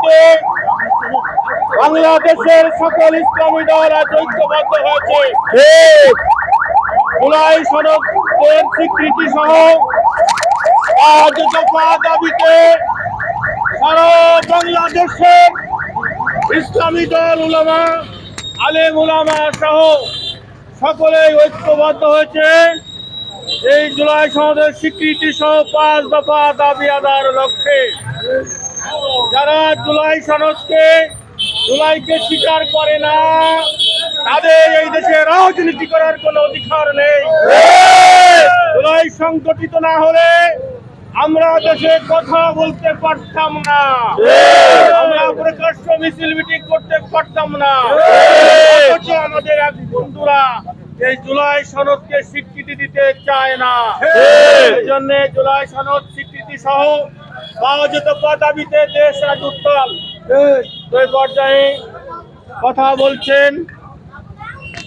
দাবিতে বাংলাদেশের সকল ইসলামী দল আজ ঐক্যবদ্ধ হয়েছে। জুলাই সনদের স্বীকৃতি সহ 5 দফা দাবিতে সারা বাংলাদেশের ইসলামী দল উলামা, আলেম উলামা সহ সকলেই ঐক্যবদ্ধ হয়েছে এই জুলাই সনদের স্বীকৃতি সহ 5 দফা দাবি আদায়ের লক্ষ্যে। যারা জুলাইকে স্বীকার করে না, তাদের এই দেশে রাজনীতি করার কোনো অধিকার নেই। জুলাই সংগঠিত না হলে আমরা দেশে কথা বলতে পারতাম না, আমরা প্রকাশ্য মিছিল মিটিং করতে পারতাম না। অথচ আমাদের এক বন্ধুরা এই জুলাই সনদকে স্বীকৃতি দিতে চায় না। এই জন্য জুলাই সনদ স্বীকৃতি সহ 5 দফা দাবিতে দেশ আজ উত্তাল। পর্যায়ে কথা বলছেন